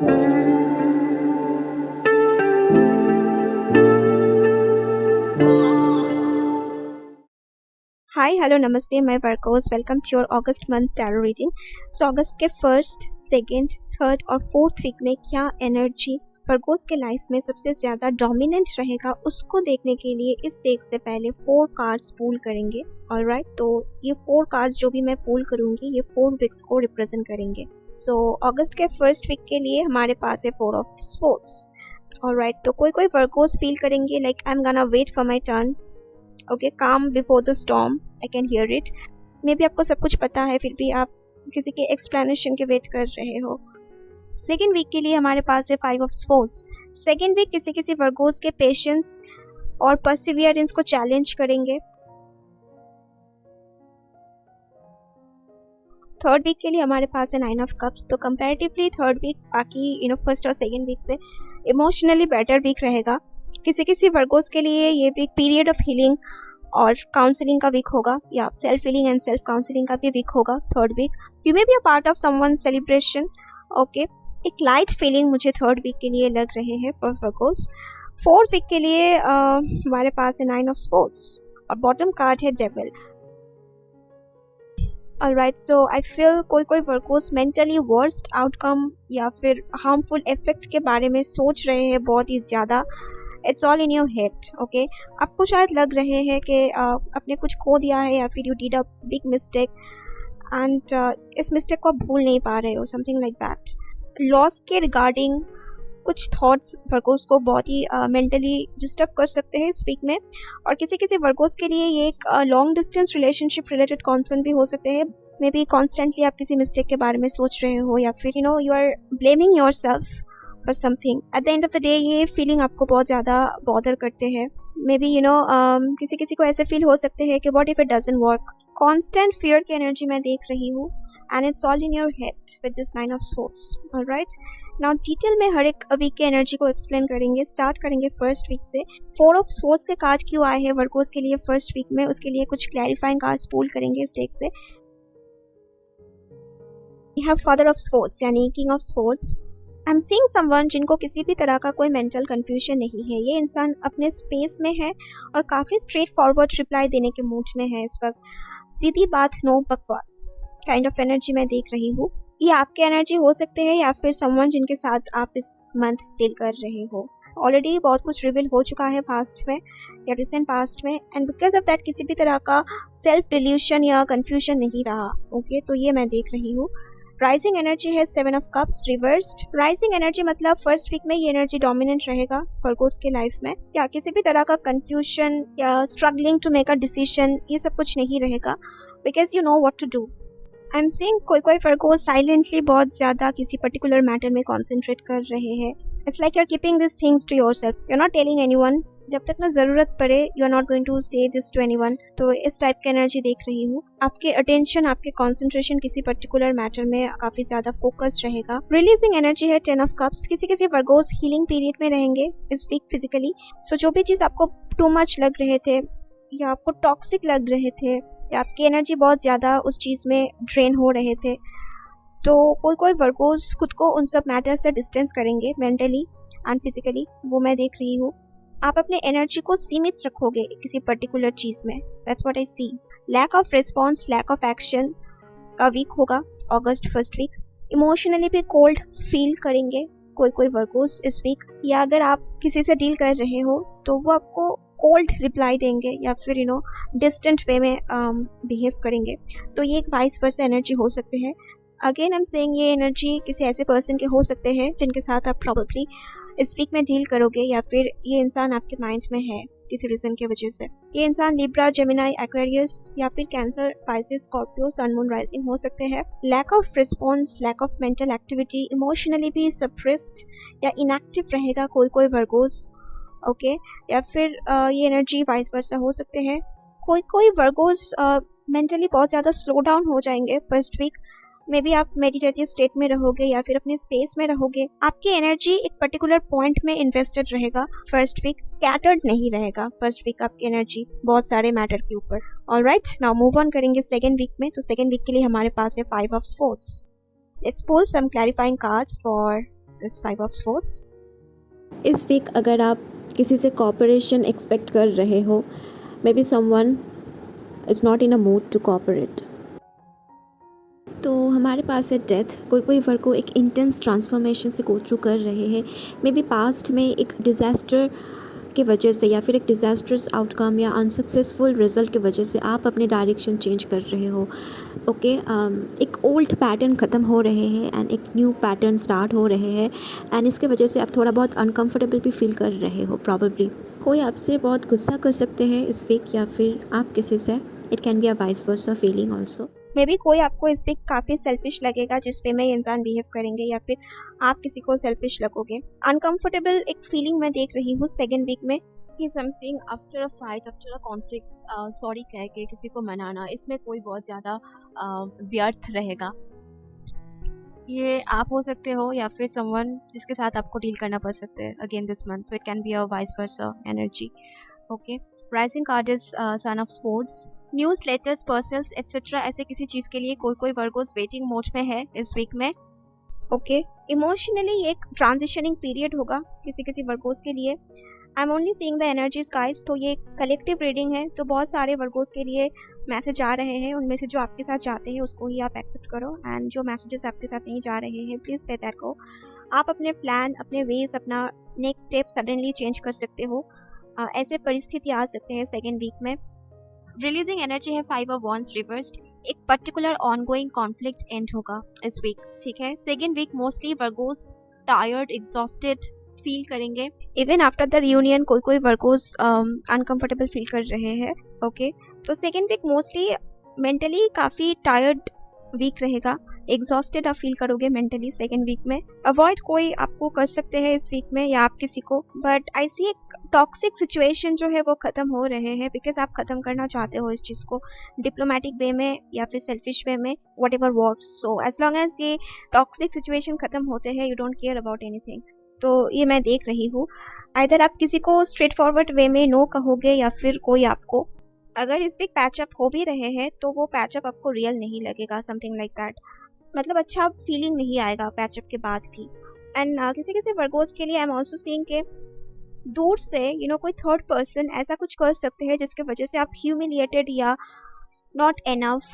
हाय hello नमस्ते, मैं वर्कोस welcome to your August month tarot reading. So अगस्त के फर्स्ट, सेकंड, थर्ड और फोर्थ वीक में क्या एनर्जी वर्कोस के लाइफ में सबसे ज़्यादा डोमिनेंट रहेगा, उसको देखने के लिए इस डेक से पहले 4 कार्ड्स पूल करेंगे। ऑलराइट, तो ये 4 कार्ड्स जो भी मैं पूल करूँगी ये 4 वीक्स को रिप्रेजेंट करेंगे। सो अगस्त के फर्स्ट वीक के लिए हमारे पास है 4 ऑफ स्वॉर्ड्स। ऑलराइट, तो कोई वर्कोस फील करेंगे like I am gonna wait for my turn. Okay, calm before the storm, I can hear it. Maybe आपको सब कुछ पता है, फिर भी आप किसी के एक्सप्लेनेशन के वेट कर रहे हो। सेकेंड वीक के लिए हमारे पास है 5 ऑफ स्वॉर्ड्स। सेकेंड वीक किसी वर्गोस के पेशेंस और परसिवियरेंस को चैलेंज करेंगे। थर्ड वीक के लिए हमारे पास है 9 ऑफ कप्स। तो कंपैरेटिवली थर्ड वीक बाकी फर्स्ट और सेकेंड वीक से इमोशनली बेटर वीक रहेगा। किसी वर्गोस के लिए ये वीक पीरियड ऑफ हीलिंग और काउंसलिंग का वीक होगा, या self healing and self counselling का भी वीक होगा। Third week you may be a part of someone celebration. Okay, एक लाइट फीलिंग मुझे थर्ड वीक के लिए लग रहे हैं फॉर वर्गोस। फोर्थ वीक के लिए हमारे पास है 9 ऑफ स्वॉर्ड्स और बॉटम कार्ड है devil. Alright, so I feel कोई वर्गोस मेंटली वर्स्ट आउटकम या फिर हार्मफुल इफेक्ट के बारे में सोच रहे हैं बहुत ही ज़्यादा। It's all in your head. Okay, आपको शायद लग रहे हैं कि आपने कुछ खो दिया है या फिर you did a big mistake and इस मिस्टेक को आप भूल नहीं पा रहे हो, समथिंग लाइक दैट। लॉस के रिगार्डिंग कुछ थॉट्स वर्गोस को बहुत ही मेंटली डिस्टर्ब कर सकते हैं इस वीक में। और किसी वर्गोस के लिए ये एक long distance relationship related concern भी हो सकते हैं। मे बी कॉन्स्टेंटली आप किसी मिस्टेक के बारे में सोच रहे हो या फिर you are blaming yourself for something. At the end of the day ये फीलिंग आपको बहुत ज़्यादा बॉदर करते हैं। मे बी किसी को ऐसे फील हो सकते हैं कि what if it doesn't work. Constant fear की एनर्जी मैं देख रही हूँ and it's all in your head with this 9 of swords. Alright, now detail में हर एक वीक की एनर्जी को एक्सप्लेन करेंगे। स्टार्ट करेंगे फर्स्ट वीक से। 4 ऑफ स्वॉर्ड्स के कार्ड क्यों आए हैं वर्गोस के लिए फर्स्ट वीक में, उसके लिए कुछ क्लैरिफाइंग कार्ड्स पूल करेंगे इस डेक से। We have Father of Swords यानी King of Swords। I am seeing someone जिनको किसी भी तरह का कोई मेंटल कंफ्यूजन नहीं है। ये इंसान अपने स्पेस में है और काफ़ी स्ट्रेट फॉरवर्ड रिप्लाई देने के मूड में है इस वक्त। सीधी बात, नो बकवास काइंड ऑफ एनर्जी मैं देख रही हूँ। ये आपके एनर्जी हो सकते हैं या फिर समवन जिनके साथ आप इस मंथ डील कर रहे हो। ऑलरेडी बहुत कुछ रिवील हो चुका है पास्ट में या रिसेंट पास्ट में, एंड बिकॉज ऑफ दैट किसी भी तरह का सेल्फ डिल्यूशन या कंफ्यूजन नहीं रहा। ओके, तो ये मैं देख रही हूँ। राइजिंग एनर्जी है 7 of cups reversed. Rising energy मतलब फर्स्ट वीक में ये एनर्जी डोमिनेंट रहेगा वर्गोस के लाइफ में, या किसी भी तरह का कंफ्यूजन या struggling to make a decision, ये सब कुछ नहीं रहेगा because you know what to do. I am seeing कोई वर्गोस साइलेंटली बहुत ज़्यादा किसी पर्टिकुलर मैटर में कॉन्सेंट्रेट कर रहे हैं। It's like you are keeping this things to yourself, you are not telling anyone. जब तक ना ज़रूरत पड़े you are not going to say this to anyone. तो इस टाइप की एनर्जी देख रही हूँ। आपके अटेंशन, आपके कॉन्सेंट्रेशन किसी पर्टिकुलर मैटर में काफ़ी ज़्यादा फोकस रहेगा। रिलीजिंग एनर्जी है 10 ऑफ कप्स। किसी वर्गोस हीलिंग पीरियड में रहेंगे इस वीक फिजिकली। सो जो भी चीज़ आपको टू मच लग रहे थे या आपको टॉक्सिक लग रहे थे या आपकी एनर्जी बहुत ज़्यादा उस चीज़ में ड्रेन हो रहे थे, तो कोई वर्गोस खुद को उन सब मैटर से डिस्टेंस करेंगे मेंटली एंड फिजिकली, वो मैं देख रही हूँ। आप अपने एनर्जी को सीमित रखोगे किसी पर्टिकुलर चीज़ में, that's what I see. Lack of response, lack of action का वीक होगा अगस्त फर्स्ट वीक। इमोशनली भी कोल्ड फील करेंगे कोई वर्गोस इस वीक, या अगर आप किसी से डील कर रहे हो तो वो आपको कोल्ड रिप्लाई देंगे या फिर डिस्टेंट वे में बिहेव करेंगे। तो ये एक वाइस वर्सा एनर्जी हो सकते हैं। अगेन आई एम सेइंग ये एनर्जी किसी ऐसे पर्सन के हो सकते हैं जिनके साथ आप प्रॉबेबली इस वीक में डील करोगे, या फिर ये इंसान आपके माइंड में है किसी रीजन की वजह से। ये इंसान लिब्रा, जेमिनाई, एक्वेरियस या फिर Cancer, Pisces, Scorpio, sun, moon, rising हो सकते हैं। Lack of response, lack of mental activity, emotionally भी सप्रेस्ड या इनएक्टिव रहेगा कोई वर्गोस। ओके, या फिर ये एनर्जी वाइस वर्सा हो सकते हैं। कोई वर्गोस मेंटली बहुत ज़्यादा स्लो डाउन हो जाएंगे फर्स्ट वीक। मे बी आप मेडिटेटिव स्टेट में रहोगे या फिर अपने स्पेस में रहोगे। आपकी एनर्जी एक पर्टिकुलर पॉइंट में इन्वेस्टेड रहेगा फर्स्ट वीक, स्कैटर्ड नहीं रहेगा फर्स्ट वीक आपकी एनर्जी बहुत सारे मैटर के ऊपर। ऑलराइट, नाउ मूव ऑन करेंगे सेकेंड वीक में। तो सेकेंड वीक के लिए हमारे पास है 5 of swords. Let's pull some clarifying cards for this 5 of swords. इस वीक अगर आप किसी से कॉपरेशन एक्सपेक्ट कर रहे हो, maybe someone is not in a mood to cooperate. तो हमारे पास है डेथ। कोई वर्ग को एक इंटेंस ट्रांसफॉर्मेशन से गो थ्रू कर रहे हैं। मे बी पास्ट में एक डिज़ास्टर की वजह से या फिर एक डिज़ास्टर्स आउटकम या अनसक्सेसफुल रिजल्ट की वजह से आप अपने डायरेक्शन चेंज कर रहे हो। ओके, एक ओल्ड पैटर्न ख़त्म हो रहे हैं एंड एक न्यू पैटर्न स्टार्ट हो रहे हैं एंड इसके वजह से आप थोड़ा बहुत अनकंफर्टेबल भी फील कर रहे हो प्रॉबेबली। कोई आपसे बहुत गुस्सा कर सकते हैं इस वीक या फिर आप किसी से। It can be a vice versa feeling also. May be कोई आपको इस वीक काफ़ी सेल्फिश लगेगा जिस वे में ये इंसान बिहेव करेंगे, या फिर आप किसी को सेल्फिश लगोगे। अनकंफर्टेबल एक फीलिंग मैं देख रही हूँ सेकेंड वीक में। Something after a fight, after a conflict, sorry कह के किसी को मनाना, इसमें कोई बहुत ज़्यादा व्यर्थ रहेगा। ये आप हो सकते हो या फिर समवन जिसके साथ आपको डील करना पड़ सकता है again this month, so it can be a vice versa energy. Okay, rising card is son of swords. News letters, parcels etcetera, ऐसे किसी चीज़ के लिए कोई वर्गोस वेटिंग मोड में है इस वीक में। ओके, इमोशनली एक ट्रांजिशनिंग पीरियड होगा किसी वर्गोस के लिए। I am only seeing the energies guys, तो ये कलेक्टिव रीडिंग है, तो बहुत सारे वर्गोस के लिए मैसेज आ रहे हैं। उनमें से जो आपके साथ जाते हैं उसको ही आप एक्सेप्ट करो, एंड जो मैसेजेस आपके साथ नहीं जा रहे हैं प्लीज़ लेट दैट गो। आप अपने प्लान, अपने वेज, अपना नेक्स्ट स्टेप सडनली चेंज कर सकते हो। ऐसे परिस्थिति आ सकते हैं सेकेंड वीक में। रिलीजिंग एनर्जी है 5 ऑफ वॉन्ड्स रिवर्स्ड। एक पर्टिकुलर ऑनगोइंग कॉन्फ्लिक्ट एंड होगा इस वीक, ठीक है। Second week mostly Virgos tired, exhausted feel करेंगे। इवन आफ्टर द रियूनियन कोई वर्गोस अनकंफर्टेबल फील कर रहे हैं। ओके, तो सेकेंड वीक मोस्टली मेंटली काफ़ी टायर्ड वीक रहेगा। एग्जॉस्टेड आप फील करोगे मेंटली सेकेंड वीक में। अवॉइड कोई आपको कर सकते हैं इस वीक में या आप किसी को, बट आई सी एक टॉक्सिक सिचुएशन जो है वो ख़त्म हो रहे हैं बिकॉज आप ख़त्म करना चाहते हो इस चीज़ को डिप्लोमेटिक वे में या फिर सेल्फिश वे में, whatever works. So as long as ये टॉक्सिक सिचुएशन ख़त्म होते हैं, you don't care about anything. तो ये मैं देख रही हूँ। आइदर आप किसी को स्ट्रेट फॉरवर्ड वे में नो कहोगे या फिर कोई आपको, अगर इस वीक पैचअप हो भी रहे हैं तो वो पैचअप आपको रियल नहीं लगेगा, समथिंग लाइक दैट। मतलब अच्छा फीलिंग नहीं आएगा पैचअप के बाद भी। एंड किसी वर्गोस के लिए आई एम ऑल्सो सीइंग के दूर से कोई थर्ड पर्सन ऐसा कुछ कर सकते हैं जिसके वजह से आप ह्यूमिलिएटेड या नॉट एनफ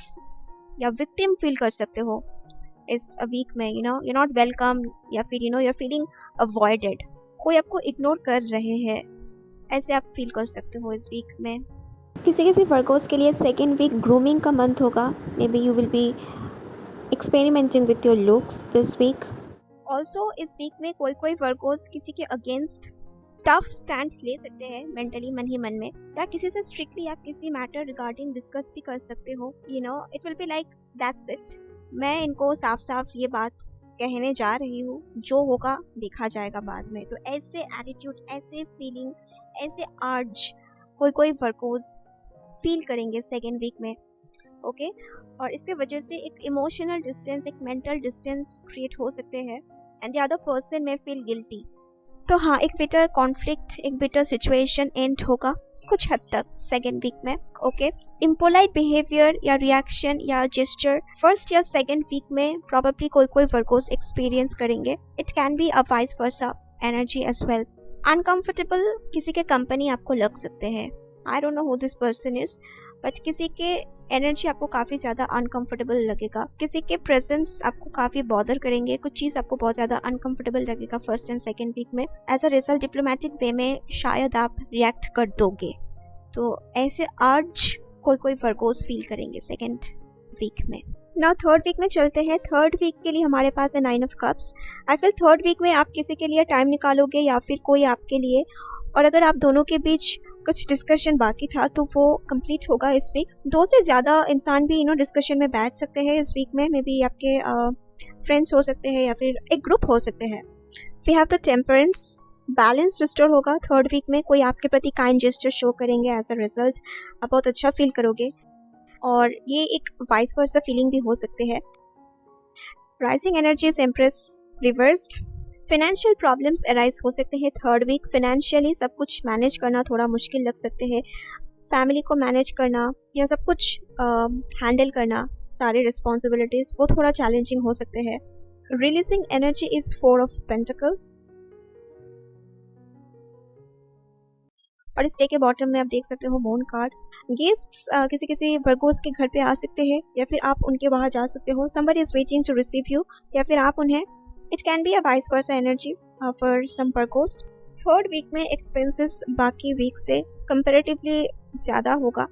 या विक्टिम फील कर सकते हो इस वीक में। you're नॉट वेलकम या फिर you're फीलिंग अवॉइडेड, कोई आपको इग्नोर कर रहे हैं, ऐसे आप फील कर सकते हो इस वीक में। किसी वर्गोस के लिए सेकेंड वीक ग्रूमिंग का मंथ होगा। Maybe you will be experimenting with your looks this week. Also इस वीक में कोई वर्गोस किसी के अगेंस्ट टफ स्टैंड ले सकते हैं मेंटली, मन ही मन में, या किसी से स्ट्रिक्टली आप किसी मैटर रिगार्डिंग डिस्कस भी कर सकते हो। It will be like that's it, मैं इनको साफ साफ ये बात कहने जा रही हूँ, जो होगा देखा जाएगा बाद में। तो ऐसे एटीट्यूड, ऐसे फीलिंग, ऐसे अर्ज कोई वर्गोस फील करेंगे सेकेंड वीक में। ओके, और इसके वजह से एक इमोशनल डिस्टेंस, एक मेंटल डिस्टेंस क्रिएट हो सकते हैं एंड द अदर पर्सन में फील गिल्टी। तो हाँ, एक बिटर कॉन्फ्लिक्ट, एक बिटर सिचुएशन एंड होगा कुछ हद तक सेकेंड वीक में। ओके, इम्पोलाइट बिहेवियर या रिएक्शन या जेस्चर फर्स्ट या सेकेंड वीक में प्रॉबेबली कोई वर्गोस एक्सपीरियंस करेंगे। It can be a vice versa energy as well. Uncomfortable किसी के कंपनी आपको लग सकते हैं। I don't know who this person is, but किसी के एनर्जी आपको काफ़ी ज़्यादा अनकंफर्टेबल लगेगा, किसी के प्रेजेंस आपको काफ़ी बॉदर करेंगे, कुछ चीज़ आपको बहुत ज़्यादा अनकंफर्टेबल लगेगा फर्स्ट एंड सेकेंड वीक में। As a result diplomatic way में शायद आप रिएक्ट कर दोगे। तो ऐसे आज कोई वर्गोस फील करेंगे सेकेंड वीक में। ना थर्ड वीक में चलते हैं। थर्ड वीक के लिए हमारे पास है 9 of cups. I feel third week में आप किसी के लिए टाइम निकालोगे या फिर कोई आपके लिए, और अगर आप दोनों के बीच कुछ डिस्कशन बाकी था तो वो कंप्लीट होगा इस वीक। 2 से ज़्यादा इंसान भी डिस्कशन में बैठ सकते हैं इस वीक में। मे बी आपके फ्रेंड्स हो सकते हैं या फिर एक ग्रुप हो सकते हैं। We have the temperance, balance restore होगा थर्ड वीक में। कोई आपके प्रति काइंड जेस्चर शो करेंगे, एज अ रिजल्ट आप बहुत अच्छा फील करोगे, और ये एक वाइस वर्सा फीलिंग भी हो सकते हैं। Rising energies empress reversed. Financial problems arise हो सकते हैं थर्ड वीक। फाइनेंशियली सब कुछ मैनेज करना थोड़ा मुश्किल लग सकते हैं। फैमिली को मैनेज करना या सब कुछ हैंडल करना, सारी रिस्पॉन्सिबिलिटीज़, वो थोड़ा चैलेंजिंग हो सकते हैं। Releasing energy is 4 of Pentacle. और इस डे के बॉटम में आप देख सकते हो मून कार्ड। गेस्ट्स किसी किसी वर्गोस के घर पे आ सकते हैं या फिर आप उनके वहाँ जा सकते हो। somebody is waiting to receive you या फिर आप उन्हें। it can be a vice versa energy for some Virgos. Third week में एक्सपेंसेस बाकी वीक से कंपैरेटिवली ज़्यादा होगा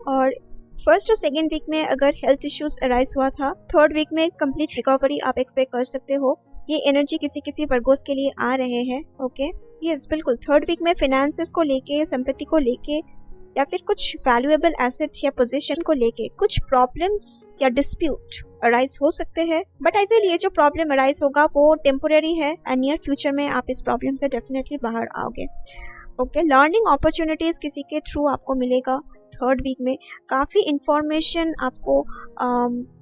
और फर्स्ट और सेकेंड वीक में अगर हेल्थ इश्यूज अराइज हुआ था, थर्ड वीक में कंप्लीट रिकवरी आप एक्सपेक्ट कर सकते हो। ये एनर्जी किसी किसी वर्गोस के लिए आ रहे हैं। ओके यस बिल्कुल, थर्ड वीक में फिनेंसेस को लेके, संपत्ति को लेके या फिर कुछ वैल्यूएबल एसेट या पोजीशन को लेके कुछ प्रॉब्लम्स या डिस्प्यूट अराइज हो सकते हैं। बट आई फील ये जो प्रॉब्लम अराइज होगा वो टेम्पोररी है एंड नियर फ्यूचर में आप इस प्रॉब्लम से डेफिनेटली बाहर आओगे। ओके लर्निंग अपॉर्चुनिटीज किसी के थ्रू आपको मिलेगा। थर्ड वीक में काफ़ी इंफॉर्मेशन आपको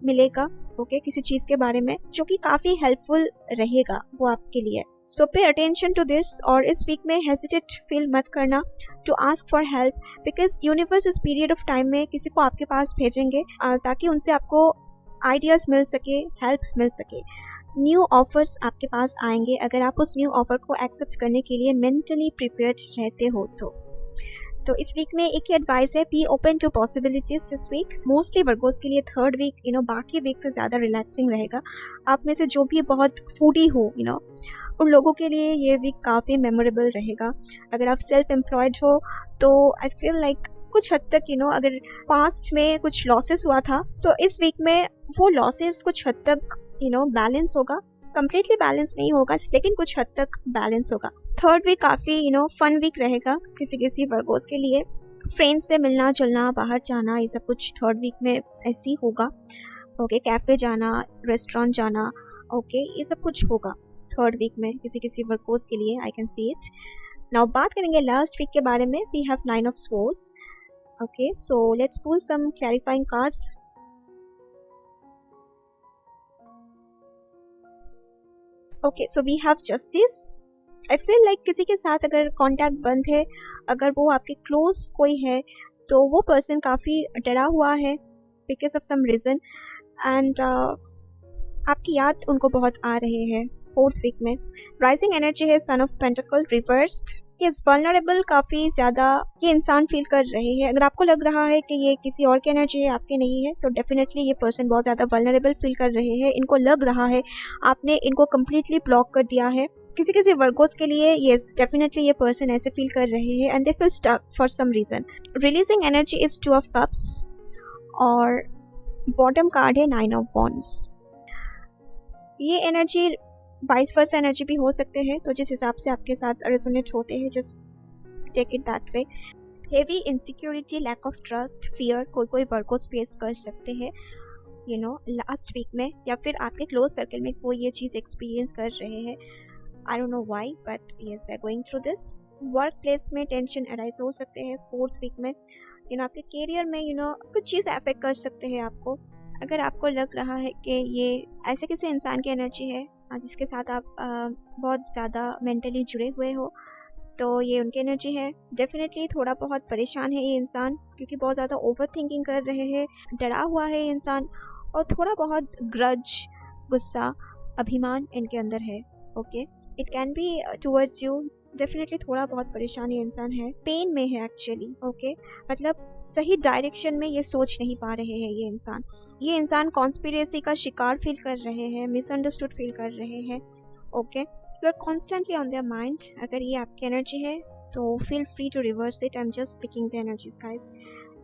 मिलेगा ओके किसी चीज़ के बारे में जो कि काफ़ी हेल्पफुल रहेगा वो आपके लिए। सो पे अटेंशन टू दिस। और इस वीक में हेजिटेट फील मत करना to ask for help, because universe इस पीरियड ऑफ टाइम में किसी को आपके पास भेजेंगे ताकि उनसे आपको आइडियाज़ मिल सके, हेल्प मिल सके। न्यू ऑफर्स आपके पास आएंगे अगर आप उस न्यू ऑफर को एक्सेप्ट करने के लिए मेंटली प्रिपेयर्ड रहते हो तो इस वीक में एक ही एडवाइस है, be open to possibilities this week. Mostly Virgos के लिए थर्ड वीक बाकी वीक से ज़्यादा रिलैक्सिंग रहेगा। आप में से जो भी बहुत फूडी हो उन लोगों के लिए ये वीक काफ़ी मेमोरेबल रहेगा। अगर आप सेल्फ एम्प्लॉयड हो तो आई फील लाइक कुछ हद तक अगर पास्ट में कुछ लॉसेस हुआ था तो इस वीक में वो लॉसेस कुछ हद तक बैलेंस होगा। कंप्लीटली बैलेंस नहीं होगा लेकिन कुछ हद तक बैलेंस होगा। थर्ड वीक काफ़ी फन वीक रहेगा किसी किसी वर्गोस के लिए। फ्रेंड्स से मिलना जुलना, बाहर जाना, ये सब कुछ थर्ड वीक में ऐसे ही होगा। ओके कैफ़े जाना, रेस्टोरेंट जाना, ओके ये सब कुछ होगा थर्ड वीक में किसी किसी वर्गोस के लिए। I can see it. Now बात करेंगे लास्ट वीक के बारे में। We have 9 of swords. Okay so let's pull some clarifying cards. Okay so we have justice. I feel like किसी के साथ अगर कांटेक्ट बंद है, अगर वो आपके क्लोज कोई है तो वो पर्सन काफ़ी डरा हुआ है because of some reason and आपकी याद उनको बहुत आ रहे हैं। फोर्थ वीक में राइजिंग एनर्जी है सन ऑफ पेंटिकल रिवर्स्ड। इस वल्नरेबल काफ़ी ज़्यादा ये इंसान फील कर रहे हैं। अगर आपको लग रहा है कि ये किसी और की एनर्जी है, आपके नहीं है, तो डेफिनेटली ये पर्सन बहुत ज़्यादा वल्नरेबल फील कर रहे हैं। इनको लग रहा है आपने इनको कम्प्लीटली ब्लॉक कर दिया है। किसी किसी वर्गोस के लिए येस डेफिनेटली ये पर्सन ऐसे फील कर रहे हैं and they feel stuck for some reason. Releasing energy is 2 of cups और बॉटम कार्ड है 9 ऑफ वॉन्ड्स। ये एनर्जी वाइस वर्सा एनर्जी भी हो सकते हैं, तो जिस हिसाब से आपके साथ रेजोनेट होते हैं just take it that way. Heavy insecurity, lack of trust, fear कोई वर्गोस फेस कर सकते हैं लास्ट वीक में, या फिर आपके क्लोज सर्कल में कोई ये चीज़ एक्सपीरियंस कर रहे हैं। I don't know why but yes they are going through this. Workplace में टेंशन अराइज हो सकते हैं फोर्थ वीक में। आपके करियर में कुछ चीज़ अफेक्ट कर सकते हैं आपको। अगर आपको लग रहा है कि ये ऐसे किसी इंसान की एनर्जी है जिसके साथ आप बहुत ज़्यादा मेंटली जुड़े हुए हो, तो ये उनकी एनर्जी है। डेफिनेटली थोड़ा बहुत परेशान है ये इंसान क्योंकि बहुत ज़्यादा ओवर थिंकिंग कर रहे हैं, डरा हुआ है ये इंसान और थोड़ा बहुत ग्रज, गुस्सा, अभिमान इनके अंदर है। Okay it can be towards you. Definitely थोड़ा बहुत परेशान ये इंसान है, पेन में है एक्चुअली। ओके मतलब सही डायरेक्शन में ये सोच नहीं पा रहे हैं ये इंसान कॉन्स्पिरेसी का शिकार फील कर रहे हैं, मिसअंडरस्टूड फील कर रहे हैं। Okay you are constantly on their mind. अगर ये आपकी एनर्जी है तो feel free to reverse it. I am just picking the energies guys.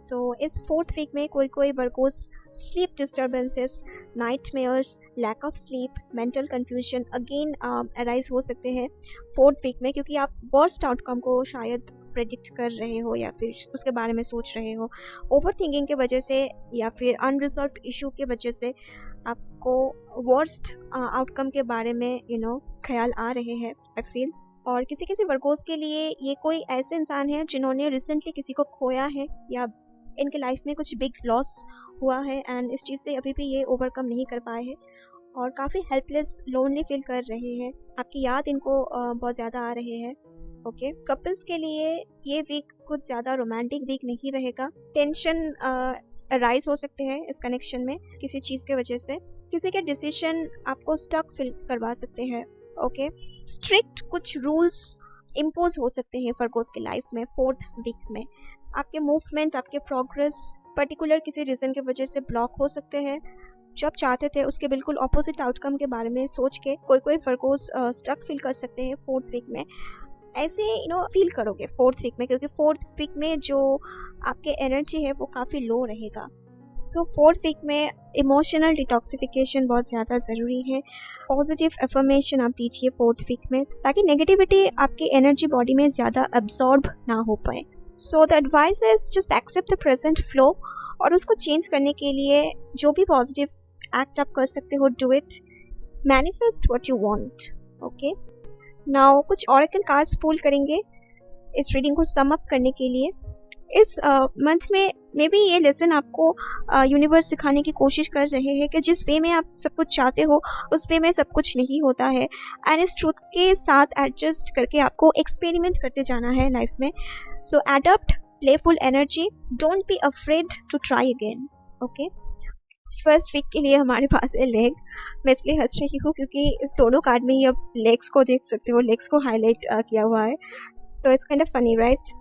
तो इस फोर्थ वीक में कोई Virgos sleep disturbances, nightmares, lack of sleep, mental confusion again arise हो सकते हैं फोर्थ वीक में, क्योंकि आप वर्स्ट आउटकम को शायद प्रेडिक्ट कर रहे हो या फिर उसके बारे में सोच रहे हो। ओवर थिंकिंग के वजह से या फिर अनरिजॉल्व्ड इशू के वजह से आपको वर्स्ट आउटकम के बारे में ख्याल आ रहे हैं आई फील। और किसी किसी वर्गोस के लिए ये कोई ऐसे इंसान है जिन्होंने रिसेंटली किसी को खोया है या इनके लाइफ में कुछ बिग लॉस हुआ है एंड इस चीज़ से अभी भी ये ओवरकम नहीं कर पाए हैं और काफ़ी हेल्पलेस, लोनली फील कर रहे हैं। आपकी याद इनको बहुत ज़्यादा आ रहे हैं। ओके कपल्स के लिए ये वीक कुछ ज़्यादा रोमांटिक वीक नहीं रहेगा। टेंशन अराइज हो सकते हैं इस कनेक्शन में किसी चीज़ के वजह से। किसी के डिसीजन आपको स्टक फील करवा सकते हैं। ओके, स्ट्रिक्ट कुछ रूल्स इम्पोज हो सकते हैं वर्गोस की लाइफ में 4th वीक में। आपके मूवमेंट, आपके प्रोग्रेस पर्टिकुलर किसी रीज़न की वजह से ब्लॉक हो सकते हैं। जो आप चाहते थे उसके बिल्कुल ऑपोजिट आउटकम के बारे में सोच के कोई वर्गोस स्टक फील कर सकते हैं 4th वीक में। ऐसे फील करोगे 4th वीक में, क्योंकि 4th वीक में जो आपके एनर्जी है वो काफ़ी लो रहेगा। सो 4th वीक में इमोशनल डिटॉक्सिफिकेशन बहुत ज़्यादा ज़रूरी है। पॉजिटिव एफर्मेशन आप दीजिए 4th वीक में, ताकि नेगेटिविटी आपकी एनर्जी बॉडी में ज़्यादा एब्जॉर्ब ना हो पाए। So the advice is just accept the present flow, और उसको चेंज करने के लिए जो भी पॉजिटिव एक्ट आप कर सकते हो, do it. Manifest what you want. Okay, now कुछ ऑरेकल कार्ड्स पुल करेंगे इस रीडिंग को सम अप करने के लिए। इस मंथ में मे बी ये लेसन आपको यूनिवर्स सिखाने की कोशिश कर रहे हैं कि जिस वे में आप सब कुछ चाहते हो उस वे में सब कुछ नहीं होता है, एंड इस ट्रूथ के साथ एडजस्ट करके आपको एक्सपेरिमेंट करते जाना है लाइफ में। So adapt playful energy, don't be afraid to try again. Okay, first week के लिए हमारे पास है लेग। मैं इसलिए हंस रही हूँ क्योंकि इस दोनों कार्ड में ही अब लेग्स को देख सकते हो, लेग्स को हाईलाइट किया हुआ है, तो it's kind of funny, right?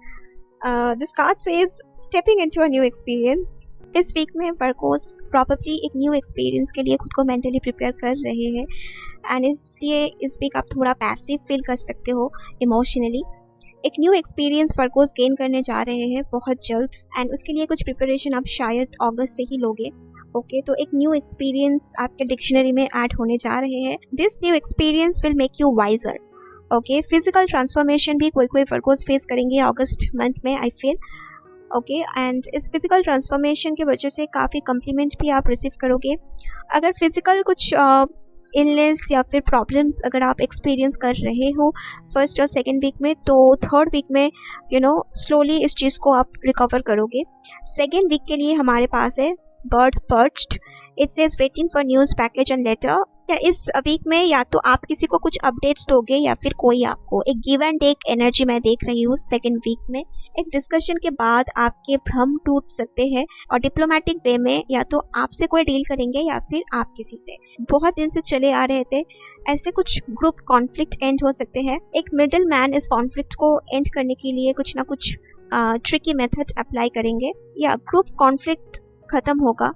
This card says stepping into a new experience. इस वीक में वर्कोस प्रॉबेबली एक न्यू एक्सपीरियंस के लिए खुद को मेंटली प्रिपेयर कर रहे हैं, एंड इसलिए इस वीक आप थोड़ा पैसिव फील कर सकते हो इमोशनली। एक न्यू एक्सपीरियंस वर्कोस गेन करने जा रहे हैं बहुत जल्द, एंड उसके लिए कुछ प्रिपरेशन आप शायद अगस्त से ही लोगे। ओके, तो एक न्यू एक्सपीरियंस आपके डिक्शनरी में ऐड होने जा रहे हैं। This new experience will make you wiser. Okay, physical transformation भी कोई वर्कोस फेस करेंगे अगस्त मंथ में, आई फील। ओके, एंड इस फिजिकल ट्रांसफॉर्मेशन की वजह से काफ़ी कम्प्लीमेंट भी आप रिसीव करोगे। अगर फिजिकल कुछ इलनेस या फिर प्रॉब्लम्स अगर आप एक्सपीरियंस कर रहे हो फर्स्ट और सेकेंड वीक में, तो थर्ड वीक में स्लोली इस चीज़ को आप रिकवर करोगे। सेकेंड वीक के लिए हमारे पास है bird perched. It says waiting for news, package and letter. या इस वीक में या तो आप किसी को कुछ अपडेट्स दोगे या फिर कोई आपको, एक गिव एंड टेक एनर्जी मैं देख रही हूँ सेकेंड वीक में। एक डिस्कशन के बाद आपके भ्रम टूट सकते हैं, और डिप्लोमेटिक वे में या तो आपसे कोई डील करेंगे या फिर आप किसी से। बहुत दिन से चले आ रहे थे ऐसे कुछ ग्रुप कॉन्फ्लिक्ट एंड हो सकते हैं। एक मिडिल मैन इस कॉन्फ्लिक्ट को एंड करने के लिए कुछ ना कुछ ट्रिकी मेथड अप्लाई करेंगे, या ग्रुप कॉन्फ्लिक्ट खत्म होगा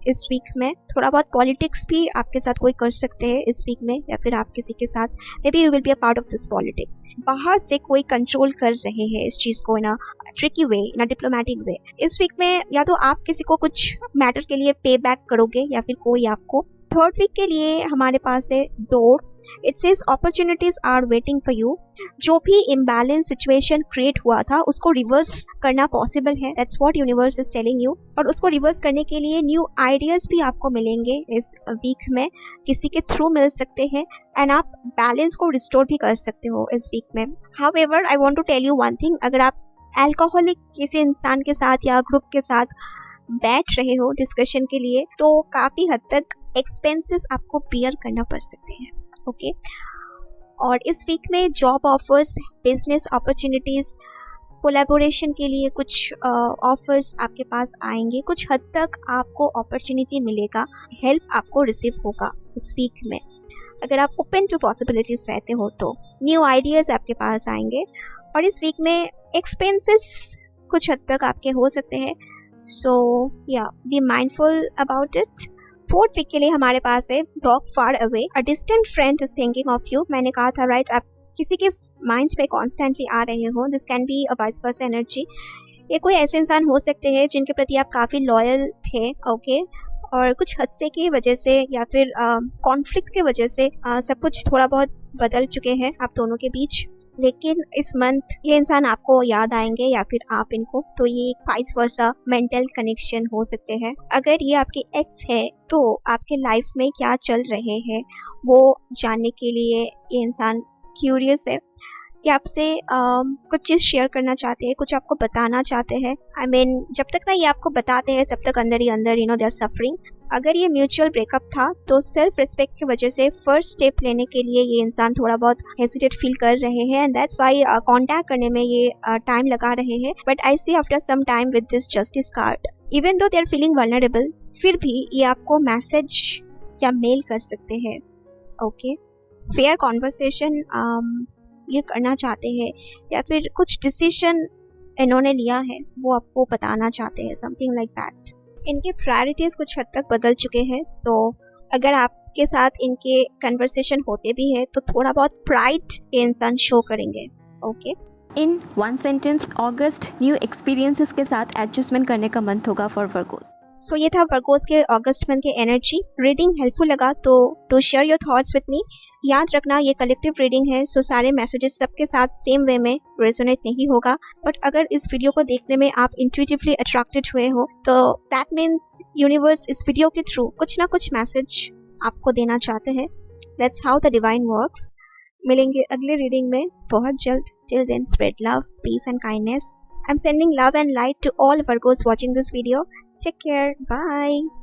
इस वीक में। थोड़ा बहुत पॉलिटिक्स भी आपके साथ कोई कर सकते हैं इस वीक में, या फिर आप किसी के साथ, may be you will be a part of this politics. बाहर से कोई कंट्रोल कर रहे हैं इस चीज़ को इन a tricky way, in a diplomatic way. इस वीक में या तो आप किसी को कुछ मैटर के लिए पे बैक करोगे या फिर कोई आपको। थर्ड वीक के लिए हमारे पास है door. It says opportunities are waiting for you. जो भी इम्बैलेंस सिचुएशन क्रिएट हुआ था उसको रिवर्स करना पॉसिबल है, that's what universe is telling you. और उसको रिवर्स करने के लिए न्यू आइडियाज भी आपको मिलेंगे इस वीक में, किसी के थ्रू मिल सकते हैं, एंड आप बैलेंस को रिस्टोर भी कर सकते हो इस वीक में। However, I want to tell you one thing, अगर आप अल्कोहलिक किसी इंसान के साथ या ग्रुप के साथ बैठ रहे हो डिस्कशन के लिए, तो काफ़ी हद तक एक्सपेंसेस आपको बियर करना पड़ सकते हैं। ओके, और इस वीक में job offers, business opportunities, collaboration के लिए कुछ ऑफर्स आपके पास आएंगे। कुछ हद तक आपको अपॉर्चुनिटी मिलेगा, हेल्प आपको रिसीव होगा इस वीक में। अगर आप ओपन टू पॉसिबिलिटीज़ रहते हो तो न्यू आइडियाज़ आपके पास आएंगे। और इस वीक में एक्सपेंसेस कुछ हद तक आपके हो सकते हैं, सो या be mindful about it. Fourth week के लिए हमारे पास है dog far away, a distant friend is thinking of you. मैंने कहा था राइट, आप किसी के माइंड्स पे कॉन्स्टेंटली आ रहे हो। This can be a vice versa energy. ये कोई ऐसे इंसान हो सकते हैं जिनके प्रति आप काफ़ी लॉयल थे, ओके, और कुछ हादसे की वजह से या फिर कॉन्फ्लिक्ट की वजह से सब कुछ थोड़ा बहुत बदल चुके हैं आप दोनों के बीच। लेकिन इस मंथ ये इंसान आपको याद आएंगे या फिर आप इनको, तो ये एक वाइस वर्सा मेंटल कनेक्शन हो सकते हैं। अगर ये आपके एक्स है तो आपके लाइफ में क्या चल रहे हैं वो जानने के लिए ये इंसान क्यूरियस है। ये आपसे कुछ चीज़ शेयर करना चाहते हैं, कुछ आपको बताना चाहते हैं। आई मीन जब तक ना ये आपको बताते हैं तब तक अंदर ही अंदर दे आर सफरिंग। अगर ये म्यूचुअल ब्रेकअप था तो सेल्फ रिस्पेक्ट की वजह से फर्स्ट स्टेप लेने के लिए ये इंसान थोड़ा बहुत हेजिटेट फील कर रहे हैं, एंड दैट्स वाई कांटेक्ट करने में ये टाइम लगा रहे हैं। But I see after some time with this justice card, even though they are feeling vulnerable, फिर भी ये आपको मैसेज या मेल कर सकते हैं। ओके, फेयर कॉन्वर्सेशन ये करना चाहते हैं, या फिर कुछ डिसीजन इन्होंने लिया है वो आपको बताना चाहते हैं, समथिंग लाइक दैट। इनके प्रायोरिटीज़ कुछ हद तक बदल चुके हैं, तो अगर आपके साथ इनके कन्वर्सेशन होते भी हैं तो थोड़ा बहुत प्राइड ये इंसान शो करेंगे। Okay, in one sentence, August new experiences के साथ एडजस्टमेंट करने का मंथ होगा फॉर वर्गोस। सो ये था वर्गोस के अगस्त मंथ के एनर्जी। रीडिंग हेल्पफुल लगा तो to share your thoughts with me. याद रखना ये कलेक्टिव रीडिंग है, सो सारे मैसेजेस सबके साथ सेम वे में रेजोनेट नहीं होगा। बट अगर इस वीडियो को देखने में आप इंट्यूटिवली अट्रैक्टेड हुए हो तो दैट मीन्स यूनिवर्स इस वीडियो के थ्रू कुछ ना कुछ मैसेज आपको देना चाहते हैं। That's how the divine works. मिलेंगे अगले रीडिंग में बहुत जल्द। Till then spread love, peace and kindness. I am sending love and light to all Virgos watching this video. Take care. Bye.